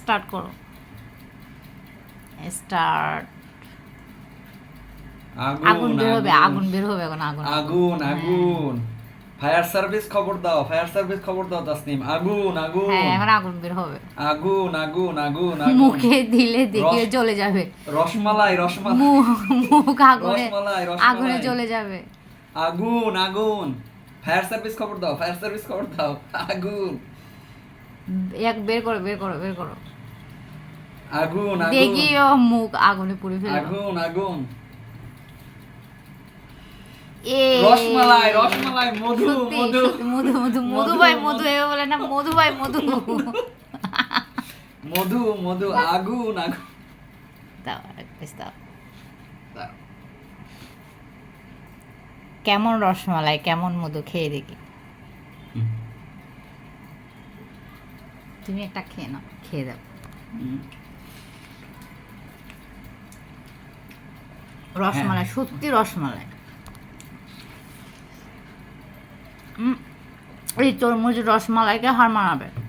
Start করো, start. আগুন বের হবে, আগুন বের হবে এখন, আগুন আগুন হ্যাঁ। আগুন ফায়ার সার্ভিস খবর দাও, ফায়ার সার্ভিস খবর দাও তাসনিম। আগুন আগুন হ্যাঁ এখন আগুন বের হবে। আগুন আগুন আগুন আগুন মুখে দিলে দেখিয়ে রস- জ্বলে যাবে। রসমালাই রসমালাই মুখ আগুনে, রসমালাই আগুনে রসমালাই জ্বলে যাবে। আগুন আগুন ফায়ার সার্ভিস খবর দাও, ফায়ার সার্ভিস খবর দাও। আগুন এক বের করো, বের করো, বের করো। আগুন আগুন দেখি ও মুখ আগুনে পুড়ে ফেলবে। আগুন আগুন এ রসমালাই রসমালাই মধু সত্যি, মধু সত্যি, মধু মধু মধু ভাই মধু, এভাবে বলে না, মধু ভাই মধু। মধু মধু আগুন আগুন দাও এক piece দাও। কেমন রসমালাই, কেমন মধু, খেয়ে দেখি। তুমি একটা খেয়ে নাও, খেয়ে দাও। রসমালাই, সত্যি রসমালাই। এই তরমুজ রসমালাইকে হার মানাবে।